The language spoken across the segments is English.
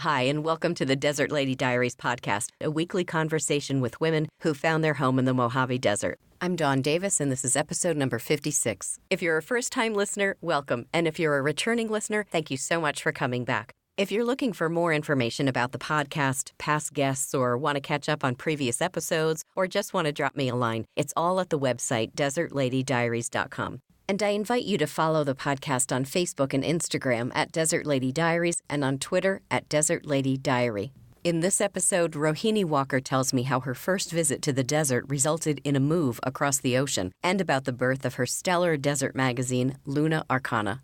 Hi, and welcome to the Desert Lady Diaries podcast, a weekly conversation with women who found their home in the Mojave Desert. I'm Dawn Davis, and this is episode number 56. If you're a first-time listener, welcome. And if you're a returning listener, thank you so much for coming back. If you're looking for more information about the podcast, past guests, or want to catch up on previous episodes, or just want to drop me a line, it's all at the website, desertladydiaries.com. And I invite you to follow the podcast on Facebook and Instagram at Desert Lady Diaries and on Twitter at Desert Lady Diary. In this episode, Rohini Walker tells me how her first visit to the desert resulted in a move across the ocean and about the birth of her stellar desert magazine, Luna Arcana.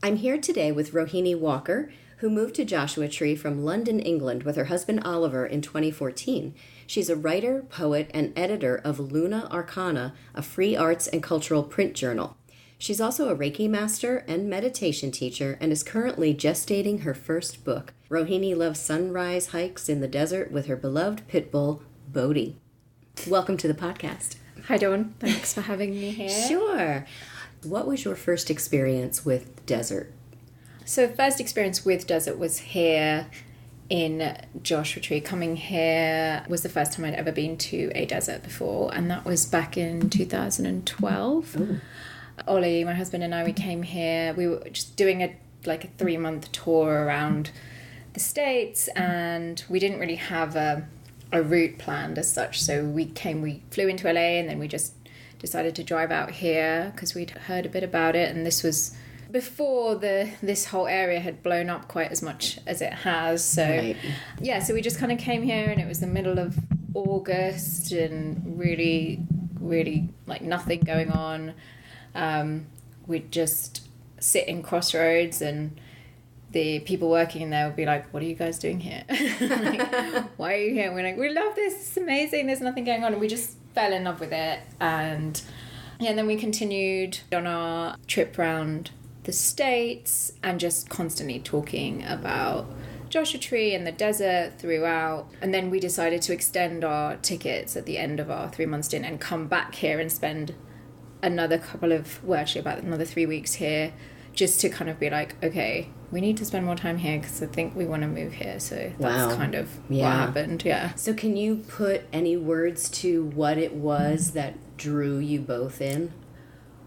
I'm here today with Rohini Walker, who moved to Joshua Tree from London, England with her husband Oliver in 2014. She's a writer, poet, and editor of Luna Arcana, a free arts and cultural print journal. She's also a Reiki master and meditation teacher and is currently gestating her first book. Rohini loves sunrise hikes in the desert with her beloved pit bull, Bodhi. Welcome to the podcast. Hi, Dawn. Thanks for having me here. Sure. What was your first experience with desert? So first experience with desert was here in Joshua Tree. Coming here was the first time I'd ever been to a desert before, and that was back in 2012. Ooh. Ollie, my husband, and I, we came here. We were just doing a 3-month tour around the States, and we didn't really have a route planned as such. So we flew into LA, and then we just decided to drive out here because we'd heard a bit about it, and this was before this whole area had blown up quite as much as it has. So right. Yeah, so we just kind of came here, and it was the middle of August, and really, really nothing going on. We'd just sit in crossroads, and the people working in there would be like, "What are you guys doing here? Why are you here?" We're like, "We love this. It's amazing. There's nothing going on." And we just fell in love with it. And then we continued on our trip around the States and just constantly talking about Joshua Tree and the desert throughout. And then we decided to extend our tickets at the end of our 3-month stint and come back here and spend another 3 weeks here, just to kind of be like, okay, we need to spend more time here because I think we want to move here. So that's kind of what happened. Yeah. So can you put any words to what it was that drew you both in?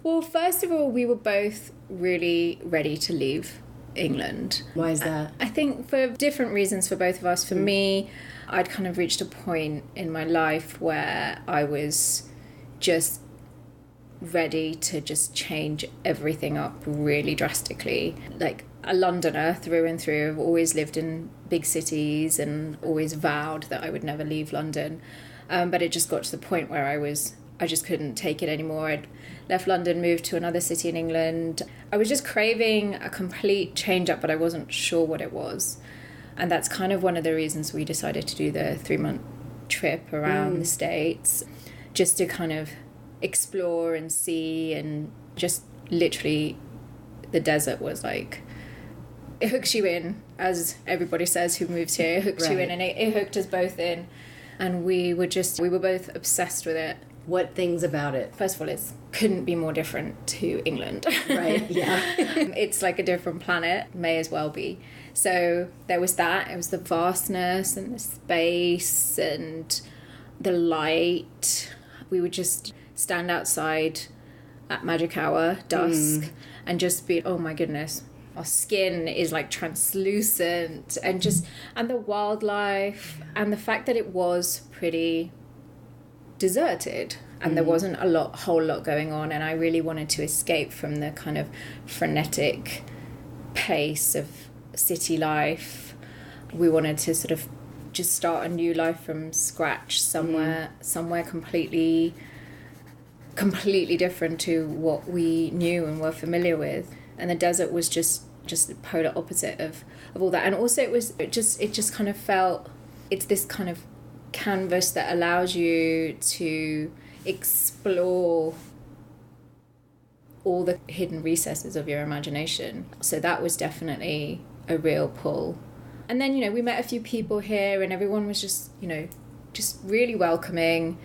Well, first of all, we were both really ready to leave England. Why is that? I think for different reasons for both of us. For me, I'd kind of reached a point in my life where I was just ready to just change everything up really drastically. Like a Londoner through and through, I've always lived in big cities and always vowed that I would never leave London. But it just got to the point where I just couldn't take it anymore. I'd left London, moved to another city in England. I was just craving a complete change up, but I wasn't sure what it was. And that's kind of one of the reasons we decided to do the 3-month trip around the States, just to kind of explore and see, and just literally the desert was like, it hooks you in, as everybody says who moves here, it hooks you in, and it hooked us both in, and we were both obsessed with it. What things about it? First of all, it couldn't be more different to England. Right, yeah. It's like a different planet, may as well be. So there was that. It was the vastness and the space and the light. We would just stand outside at magic hour, dusk, and just be, oh my goodness, our skin is like translucent, and the wildlife, and the fact that it was pretty deserted, and there wasn't whole lot going on, and I really wanted to escape from the kind of frenetic pace of city life. We wanted to sort of just start a new life from scratch somewhere completely different to what we knew and were familiar with. And the desert was just the polar opposite of all that. And also it just kind of felt, it's this kind of canvas that allows you to explore all the hidden recesses of your imagination. So that was definitely a real pull. And then, we met a few people here, and everyone was just really welcoming,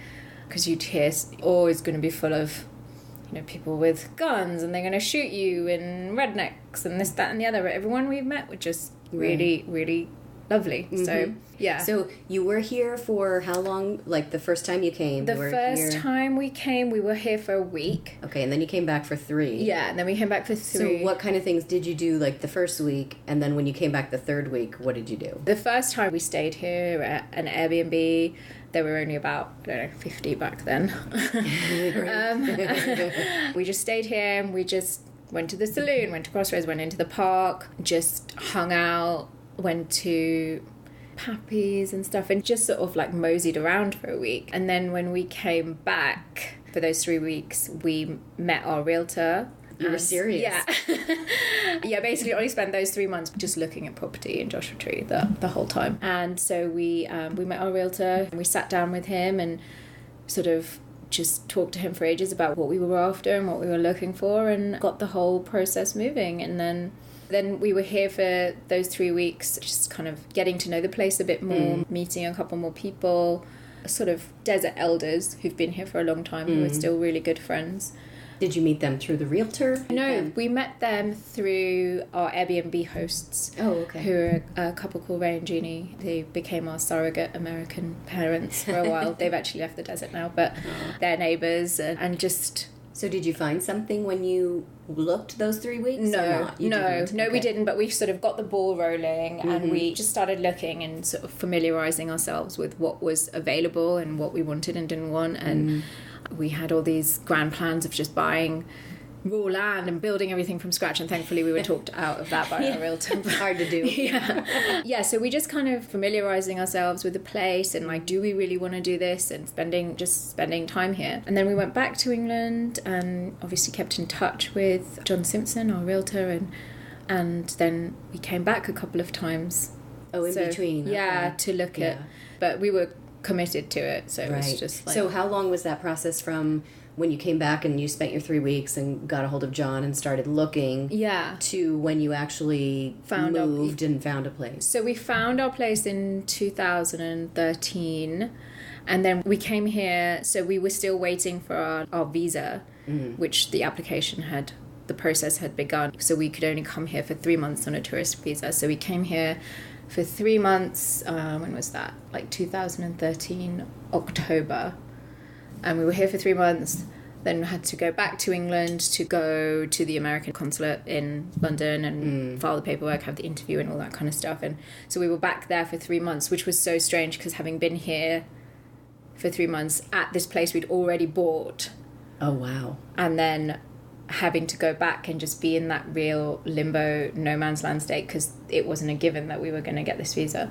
because you'd hear, it's going to be full of, people with guns, and they're going to shoot you, and rednecks, and this, that, and the other. But everyone we've met were just really, really lovely. So, yeah. So you were here for how long? Like the first time you came? The first time we came, we were here for a week. Okay, and then you came back for 3. Yeah, and then we came back for 3. So what kind of things did you do like the first week, and then when you came back the third week, what did you do? The first time we stayed here at an Airbnb. There were only about, I don't know, 50 back then. We just stayed here and we just went to the saloon, went to Crossroads, went into the park, just hung out, went to Pappy's and stuff, and just sort of like moseyed around for a week. And then when we came back for those 3 weeks, we met our realtor. You were serious? Yeah. Yeah, basically only spent those 3 months just looking at property in Joshua Tree the whole time. And so we met our realtor and we sat down with him and sort of just talked to him for ages about what we were after and what we were looking for, and got the whole process moving. And then we were here for those 3 weeks, just kind of getting to know the place a bit more, meeting a couple more people, sort of desert elders who've been here for a long time, who are still really good friends. Did you meet them through the realtor? No, we met them through our Airbnb hosts. Oh, okay. Who are a couple called Ray and Jeannie. They became our surrogate American parents for a while. They've actually left the desert now, but they're neighbours and just... So did you find something when you looked those 3 weeks? No, Okay. we didn't, but we sort of got the ball rolling and we just started looking and sort of familiarising ourselves with what was available and what we wanted and didn't want. And we had all these grand plans of just buying raw land and building everything from scratch, and thankfully we were talked out of that by our realtor. Hard to do. Yeah, so we just kind of familiarising ourselves with the place and like, do we really want to do this, and spending time here. And then we went back to England and obviously kept in touch with John Simpson, our realtor, and then we came back a couple of times. Oh, in between. Yeah, okay. to look at, but we were committed to it, so it was just like... So how long was that process from when you came back and you spent your 3 weeks and got a hold of John and started looking to when you actually moved and found a place? So we found our place in 2013, and then we came here, so we were still waiting for our visa, which the process had begun, so we could only come here for 3 months on a tourist visa. So we came here for 3 months, when was that? Like 2013, October. And we were here for 3 months, then had to go back to England to go to the American consulate in London and file the paperwork, have the interview and all that kind of stuff. And so we were back there for 3 months, which was so strange because having been here for 3 months at this place we'd already bought. Oh, wow. And then having to go back and just be in that real limbo, no man's land state, because it wasn't a given that we were going to get this visa.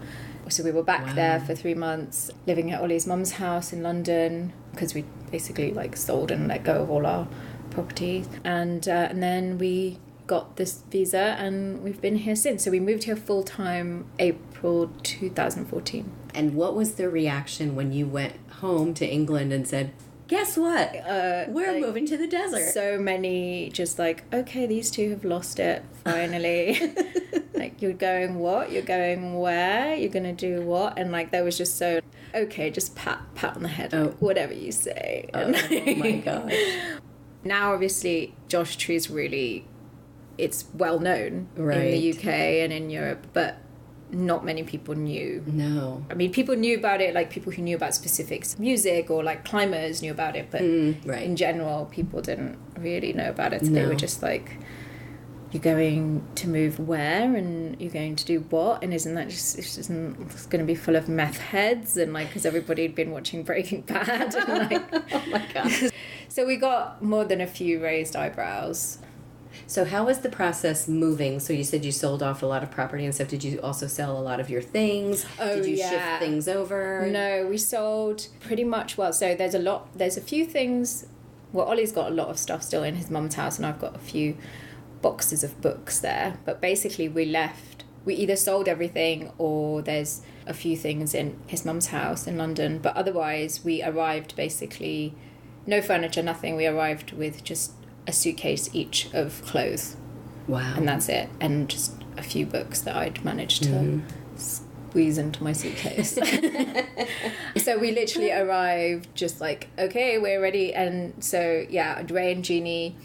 So we were back there for 3 months, living at Ollie's mum's house in London, because we basically like sold and let go of all our property. And then we got this visa and we've been here since. So we moved here full-time April 2014. And what was the reaction when you went home to England and said, guess what? We're moving to the desert. So many just like, okay, these two have lost it, finally. Like, you're going what? You're going where? You're going to do what? And like, there was just so, okay, just pat on the head, like, whatever you say. Oh my gosh. Now, obviously, Joshua Tree is really, it's well known in the UK and in Europe, but not many people knew. No. I mean, people knew about it, like people who knew about specifics, music or like climbers knew about it, but in general, people didn't really know about it. So they were just like, you're going to move where and you're going to do what? And isn't that just, it's going to be full of meth heads? And like, because everybody had been watching Breaking Bad. And like, oh my God. So we got more than a few raised eyebrows. So how was the process moving? So you said you sold off a lot of property and stuff. Did you also sell a lot of your things? Oh, Did you shift things over? No, we sold pretty much, well, so there's a few things. Well, Ollie's got a lot of stuff still in his mum's house and I've got a few boxes of books there. But basically we either sold everything or there's a few things in his mum's house in London. But otherwise we arrived basically, no furniture, nothing. We arrived with just a suitcase each of clothes. Wow. And that's it. And just a few books that I'd managed to squeeze into my suitcase. So we literally arrived just like, okay, we're ready. And so, yeah, Ray and Jeannie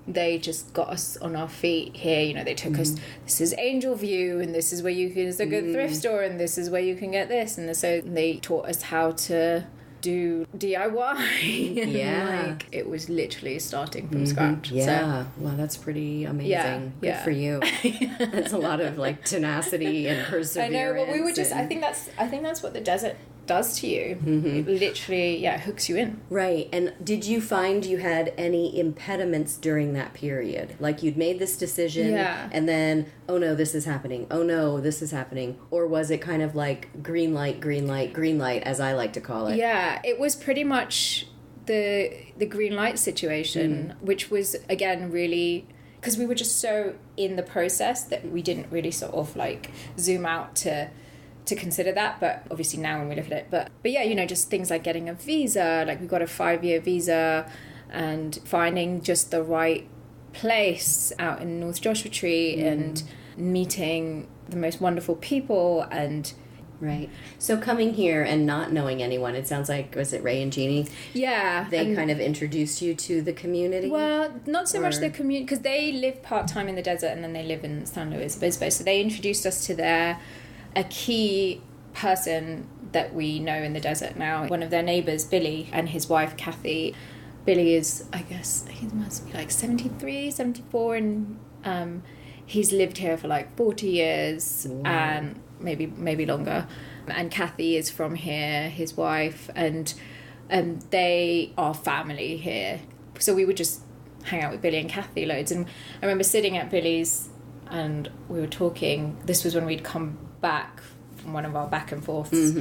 they just got us on our feet here. You know, they took us, this is Angel View, and this is where you can, it's a good thrift store, and this is where you can get this. And so they taught us how to do DIY. Like, it was literally starting from scratch. Yeah. Wow, that's pretty amazing. Good for you. That's a lot of like tenacity and perseverance. I know, but we were just, I think that's what the desert does to you. It literally, hooks you in. Right. And did you find you had any impediments during that period? Like you'd made this decision and then, oh no, this is happening. Oh no, this is happening. Or was it kind of like green light, green light, green light, as I like to call it? Yeah, it was pretty much the green light situation, which was, again, really, because we were just so in the process that we didn't really sort of like zoom out to consider that. But obviously now when we look at it, but yeah, you know, just things like getting a visa, like we got a 5-year visa, and finding just the right place out in North Joshua Tree and meeting the most wonderful people. And right. So coming here and not knowing anyone, it sounds like, was it Ray and Jeannie? Yeah. They kind of introduced you to the community? Well, not so much the community, because they live part-time in the desert and then they live in San Luis Obispo. So they introduced us to a key person that we know in the desert now. One of their neighbours, Billy, and his wife, Kathy. Billy is, I guess, he must be like 73, 74, and he's lived here for like 40 years. Wow. And maybe longer. And Kathy is from here, his wife, and they are family here. So we would just hang out with Billy and Kathy loads. And I remember sitting at Billy's and we were talking. This was when we'd come back from one of our back and forths.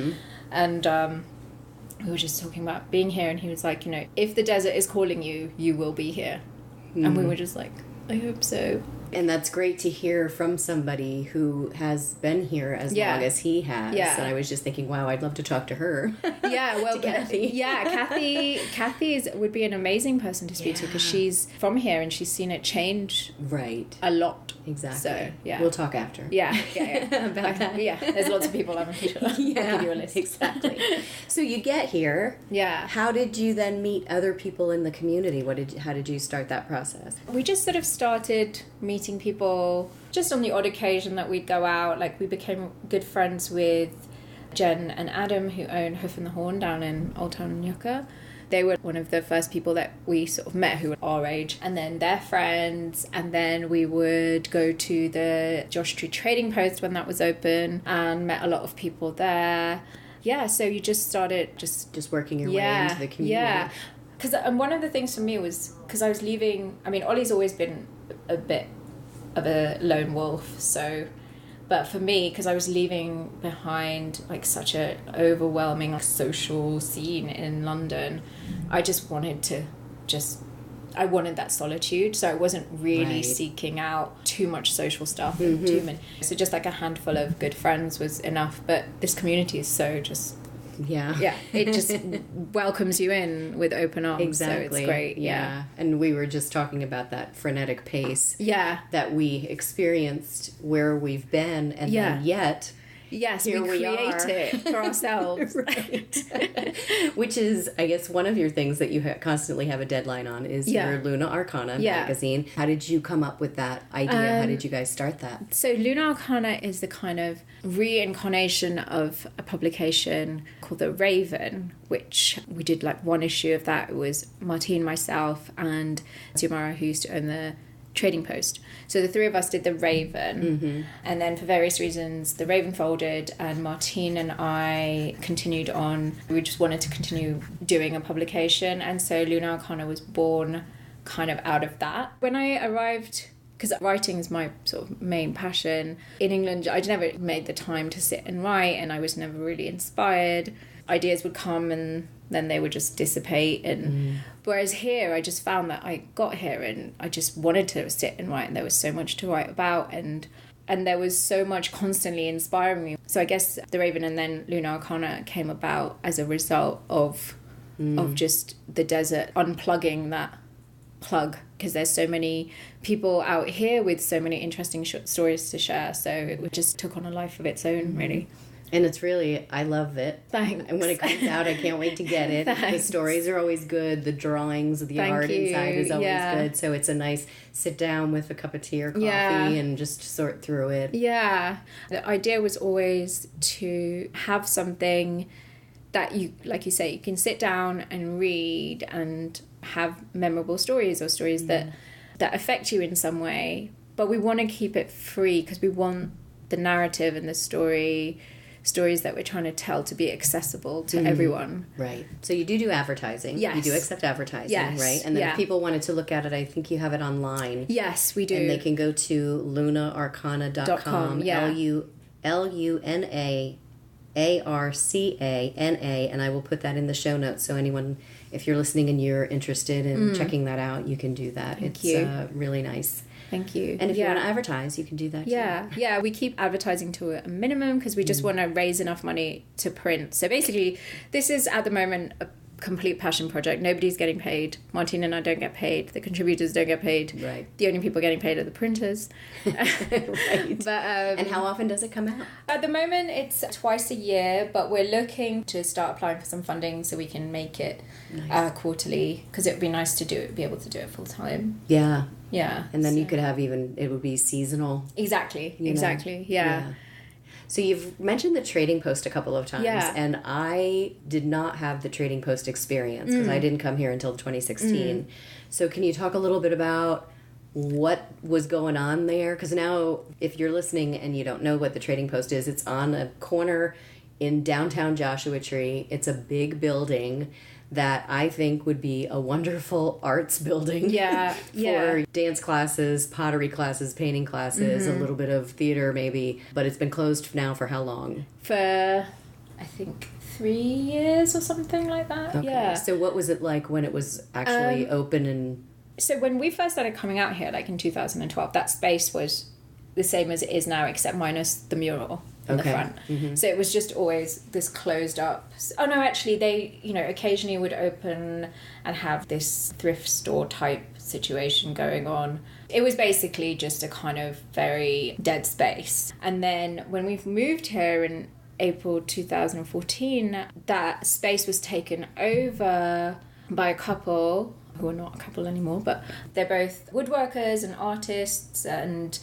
And we were just talking about being here, and he was like, you know, if the desert is calling you, you will be here. And we were just like, I hope so. And that's great to hear from somebody who has been here as long as he has. Yeah. And I was just thinking, wow, I'd love to talk to her. Yeah, well, Kathy. Kathy would be an amazing person to speak to, because she's from here and she's seen it change a lot. Exactly. So, yeah. We'll talk after. Yeah. About that. Yeah, there's lots of people I'm sure. I'll give you a list. Exactly. So you get here. Yeah. How did you then meet other people in the community? How did you start that process? We just sort of started meeting people just on the odd occasion that we'd go out. Like, we became good friends with Jen and Adam, who own Hoof and the Horn down in Old Town Yucca. They were one of the first people that we sort of met who were our age, and then their friends. And then we would go to the Joshua Tree Trading Post when that was open and met a lot of people there. Yeah, so you just started just working your way into the community. Yeah, because one of the things for me was, because I was leaving, I mean, Ollie's always been a bit of a lone wolf, so... But for me, because I was leaving behind like such a overwhelming like, social scene in London, I just wanted I wanted that solitude. So I wasn't really seeking out too much social stuff. And too many. So just like a handful of good friends was enough. But this community is so just... Yeah, it just welcomes you in with open arms. Exactly. So it's great. Yeah. And we were just talking about that frenetic pace that we experienced where we've been, and then yet yes, we create it for ourselves. Which is, I guess, one of your things that you constantly have a deadline on is your Luna Arcana magazine. How did you come up with that idea? How did you guys start that? So Luna Arcana is the kind of reincarnation of a publication called The Raven, which we did like one issue of that. It was Martine, myself, and Xiomara, who used to own the Trading Post. So the three of us did The Raven, and then for various reasons The Raven folded, and Martine and I continued on. We just wanted to continue doing a publication, and so Luna Arcana was born kind of out of that. When I arrived, because writing is my sort of main passion, in England I never made the time to sit and write, and I was never really inspired. Ideas would come and then they would just dissipate, and whereas here I just found that I got here and I just wanted to sit and write, and there was so much to write about, and there was so much constantly inspiring me. So I guess The Raven and then Luna Arcana came about as a result of just the desert unplugging that plug, because there's so many people out here with so many interesting stories to share, so it just took on a life of its own, really. And it's really, I love it. Thanks. And when it comes out, I can't wait to get it. Thanks. The stories are always good. The drawings, the art inside is always good. So it's a nice sit down with a cup of tea or coffee and just sort through it. Yeah. The idea was always to have something that you, like you say, you can sit down and read and have memorable stories or stories that affect you in some way. But we want to keep it free because we want the narrative and the stories that we're trying to tell to be accessible to everyone. Right. So you do advertising. Yes. You do accept advertising, yes. right? And then if people wanted to look at it, I think you have it online. Yes, we do. And they can go to lunaarcana.com. Yeah. LUNAARCANA, and I will put that in the show notes. So anyone, if you're listening and you're interested in checking that out, you can do that. Thank you. Really nice. Thank you. And if you want to advertise, you can do that too. Yeah, we keep advertising to a minimum because we just want to raise enough money to print. So basically, this is at the moment a complete passion project. Nobody's getting paid. Martine and I don't get paid. The contributors don't get paid. Right. The only people getting paid are the printers. Right. But and how often does it come out? At the moment, it's twice a year, but we're looking to start applying for some funding so we can make it quarterly, because it would be nice to be able to do it full time. Yeah. Yeah. And then you could have it would be seasonal. Exactly. You know? Exactly. Yeah. So you've mentioned the Trading Post a couple of times, Yeah. and I did not have the Trading Post experience because I didn't come here until 2016. So can you talk a little bit about what was going on there? Because now, if you're listening and you don't know what the Trading Post is, it's on a corner in downtown Joshua Tree. It's a big building that I think would be a wonderful arts building. For dance classes, pottery classes, painting classes, a little bit of theater maybe. But it's been closed now for how long? For, I think, 3 years or something like that. Okay. Yeah. So what was it like when it was actually open and... So when we first started coming out here, like in 2012, that space was the same as it is now, except minus the mural in the front. So it was just always this closed up. Oh no, actually they, occasionally would open and have this thrift store type situation going on. It was basically just a kind of very dead space. And then when we've moved here in April 2014, that space was taken over by a couple who are not a couple anymore, but they're both woodworkers and artists, and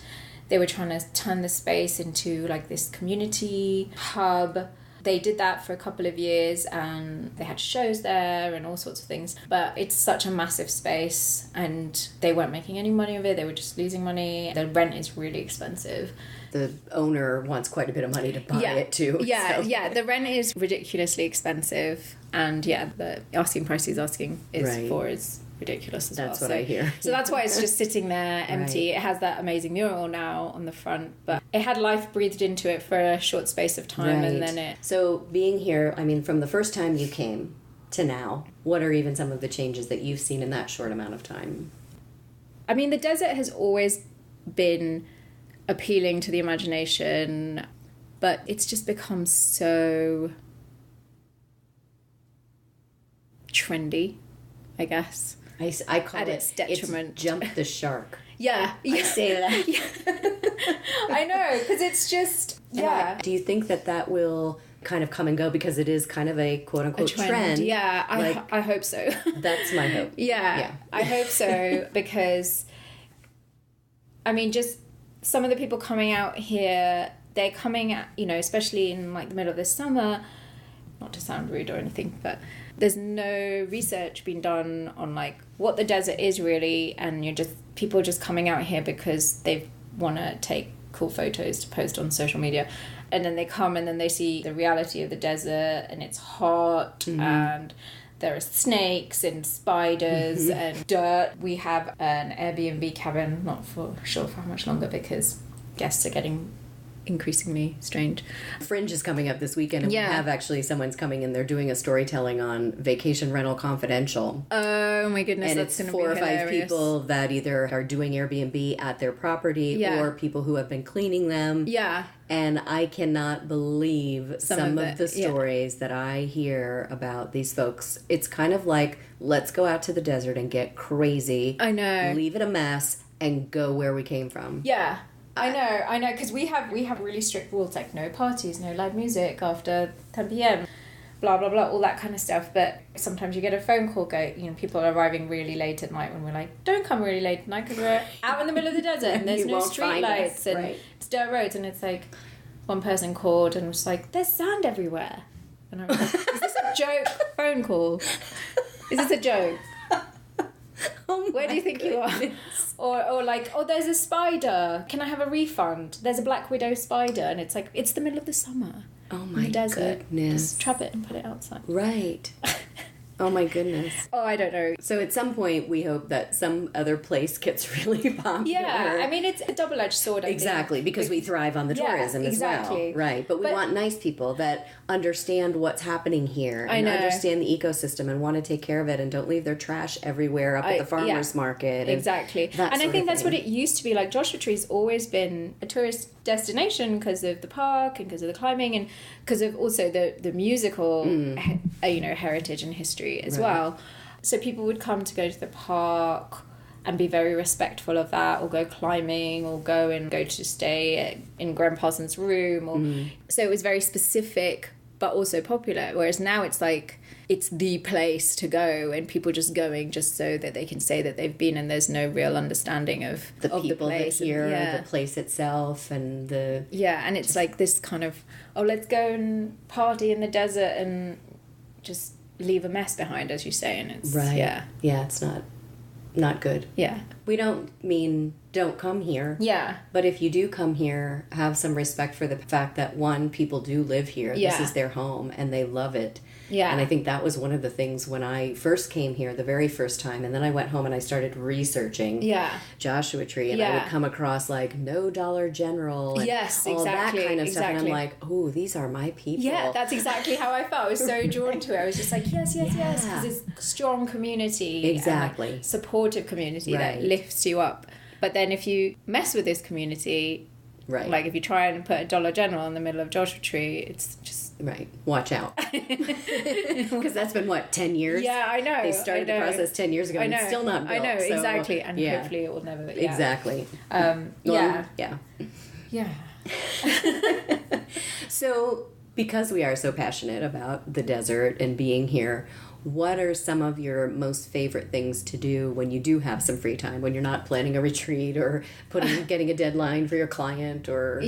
they were trying to turn the space into like this community hub. They did that for a couple of years and they had shows there and all sorts of things. But it's such a massive space and they weren't making any money of it. They were just losing money. The rent is really expensive. The owner wants quite a bit of money to buy it too. Yeah. The rent is ridiculously expensive. And the asking price he's asking is ridiculous as well. That's what I hear. So that's why it's just sitting there empty. It has that amazing mural now on the front, but it had life breathed into it for a short space of time and then it... So being here, I mean, from the first time you came to now, what are even some of the changes that you've seen in that short amount of time? I mean, the desert has always been appealing to the imagination, but it's just become so trendy, I guess. I call at it its detriment. It's jumped the shark. I say that. I know, because it's just Do you think that will kind of come and go because it is kind of a quote unquote trend? Yeah, I hope so. That's my hope. Yeah, I hope so, because I mean, just some of the people coming out here, they're coming at, especially in like the middle of the summer, not to sound rude or anything, but there's no research being done on like what the desert is really, and people are just coming out here because they want to take cool photos to post on social media, and then they come and then they see the reality of the desert and it's hot and there are snakes and spiders and dirt. We have an Airbnb cabin, not for sure for how much longer because guests are getting increasingly strange. Fringe is coming up this weekend, and we have actually someone's coming and they're doing a storytelling on Vacation Rental Confidential. Oh my goodness, and that's it's going to be 4 or 5 hilarious. people that either are doing Airbnb at their property or people who have been cleaning them. Yeah. And I cannot believe some of the stories that I hear about these folks. It's kind of like, let's go out to the desert and get crazy. I know. Leave it a mess and go where we came from. Yeah. I know, because we have really strict rules, like no parties, no live music after 10 p.m, blah, blah, blah, all that kind of stuff. But sometimes you get a phone call, people are arriving really late at night when we're like, don't come really late at night because we're out in the middle of the desert and there's no street lights and it's dirt roads. And it's like, one person called and was like, there's sand everywhere. And I was like, is this a joke phone call? Is this a joke? Where do you think you are? Or like, oh, there's a spider. Can I have a refund? There's a black widow spider. And it's like, it's the middle of the summer. Oh my desert. goodness. Just trap it and put it outside. Right. Oh my goodness. Oh, I don't know. So at some point we hope that some other place gets really popular. Yeah, I mean, it's a double-edged sword. Exactly, because we thrive on the tourism as well. Right, but we want nice people that understand what's happening here and understand the ecosystem and want to take care of it and don't leave their trash everywhere up at the farmer's market. Exactly. And I think that's what it used to be. Like, Joshua Tree's always been a tourist destination because of the park and because of the climbing and because of also the musical heritage and history as well. So people would come to go to the park and be very respectful of that, or go climbing, or go to stay in Graham Parsons' room, or so it was very specific but also popular. Whereas now it's like it's the place to go, and people just going just so that they can say that they've been, and there's no real understanding of the people the place that here, the place itself, and the and it's like this kind of let's go and party in the desert and just leave a mess behind, as you say, and it's it's not good. We don't mean don't come here. But if you do come here, have some respect for the fact that, one, people do live here. This is their home and they love it. And I think that was one of the things when I first came here the very first time, and then I went home and I started researching Joshua Tree, and I would come across like No Dollar General and all that kind of stuff, and I'm like, oh, these are my people. That's exactly how I felt. I was so drawn to it. I was just like, yes, because it's a strong community, and, like, supportive community that lifts you up. But then if you mess with this community, like if you try and put a Dollar General in the middle of Joshua Tree, it's just... Watch out. Because that's been, 10 years? Yeah, I know. They started the process 10 years ago and it's still not built. I know, so, exactly. And hopefully it will never... Exactly. So, because we are so passionate about the desert and being here, what are some of your most favorite things to do when you do have some free time, when you're not planning a retreat or getting a deadline for your client or...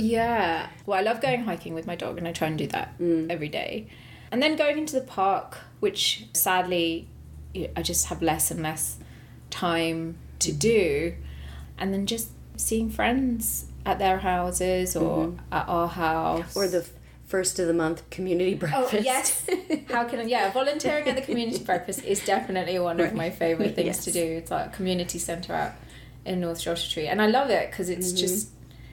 Well, I love going hiking with my dog, and I try and do that every day. And then going into the park, which sadly I just have less and less time to do. And then just seeing friends at their houses or at our house. Or the first of the month community breakfast. Oh, yes. Volunteering at the community breakfast is definitely one of my favourite things to do. It's like a community centre out in North Joshua Tree. And I love it because it's just,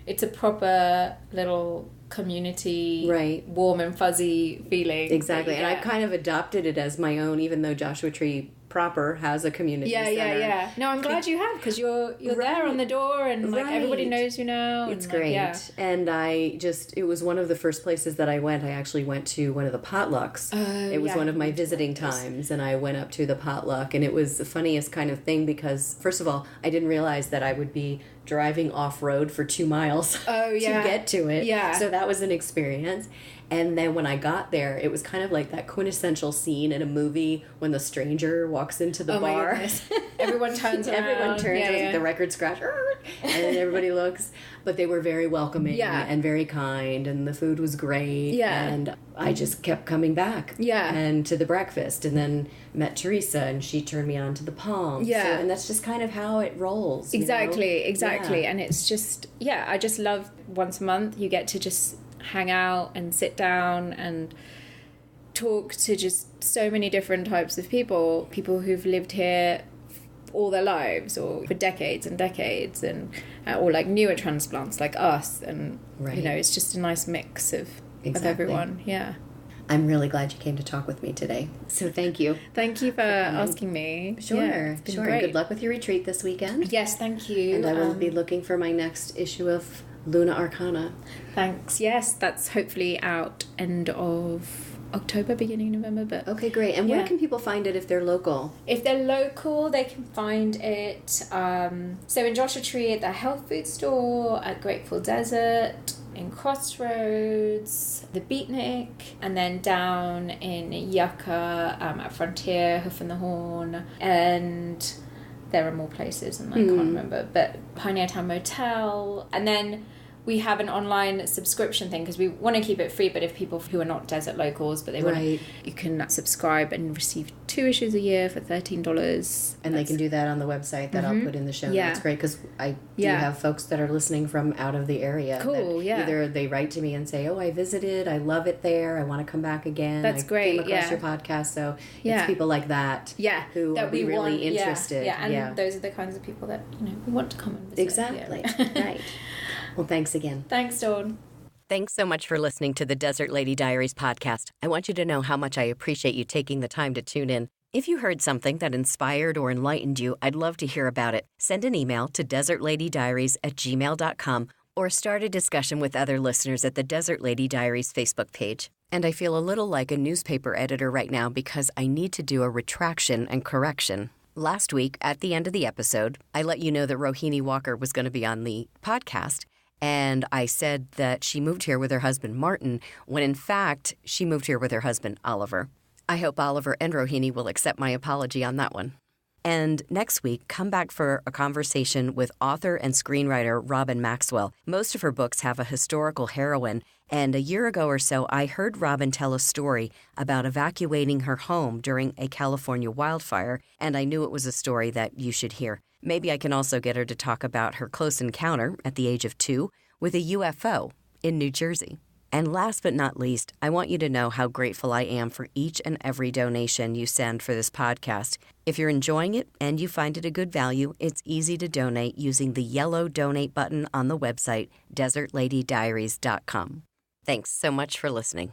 it's a proper little community, warm and fuzzy feeling. Exactly. And I've kind of adopted it as my own, even though Joshua Tree proper has a community center. No, I'm glad you have, because you're there on the door, and everybody knows you now. It's great. And it was one of the first places that I went. I actually went to one of the potlucks. It was one of my visiting times, and I went up to the potluck, and it was the funniest kind of thing because, first of all, I didn't realize that I would be driving off-road for 2 miles to get to it. So that was an experience. And then when I got there, it was kind of like that quintessential scene in a movie when the stranger walks into the bar. Everyone turns around. Everyone turns, the record scratch, and then everybody looks. But they were very welcoming and very kind, and the food was great. And I just kept coming back. And to the breakfast, and then met Teresa, and she turned me on to the Palm. And that's just kind of how it rolls. Exactly. And it's just, I just love once a month you get to just hang out and sit down and talk to just so many different types of people who've lived here all their lives or for decades and decades, and or like newer transplants like us, and it's just a nice mix of everyone. I'm really glad you came to talk with me today, so thank you for asking me. Sure. Great. Good luck with your retreat this weekend. Yes, thank you. And I will be looking for my next issue of Luna Arcana. Thanks. Yes, that's hopefully out end of October, beginning of November. But okay, great. And where can people find it if they're local? If they're local, they can find it. So in Joshua Tree at the health food store, at Grateful Desert, in Crossroads, the Beatnik, and then down in Yucca at Frontier, Hoof and the Horn, and there are more places, and I can't remember. But Pioneer Town Motel, and then we have an online subscription thing because we want to keep it free, but if people who are not desert locals, but they want to, you can subscribe and receive 2 issues a year for $13. And they can do that on the website that I'll put in the show. Yeah. That's great because I do have folks that are listening from out of the area. Cool, yeah. Either they write to me and say, oh, I visited, I love it there, I want to come back again. That's great, I came across your podcast, so it's people like that who that are really interested. Yeah, and those are the kinds of people that, we want to come and visit. Exactly, right. Well, thanks again. Thanks, Dawn. Thanks so much for listening to the Desert Lady Diaries podcast. I want you to know how much I appreciate you taking the time to tune in. If you heard something that inspired or enlightened you, I'd love to hear about it. Send an email to desertladydiaries@gmail.com or start a discussion with other listeners at the Desert Lady Diaries Facebook page. And I feel a little like a newspaper editor right now because I need to do a retraction and correction. Last week, at the end of the episode, I let you know that Rohini Walker was going to be on the podcast. And I said that she moved here with her husband, Martin, when in fact, she moved here with her husband, Oliver. I hope Oliver and Rohini will accept my apology on that one. And next week, come back for a conversation with author and screenwriter Robin Maxwell. Most of her books have a historical heroine, and a year ago or so, I heard Robin tell a story about evacuating her home during a California wildfire, and I knew it was a story that you should hear. Maybe I can also get her to talk about her close encounter at the age of 2 with a UFO in New Jersey. And last but not least, I want you to know how grateful I am for each and every donation you send for this podcast. If you're enjoying it and you find it a good value, it's easy to donate using the yellow donate button on the website, desertladydiaries.com. Thanks so much for listening.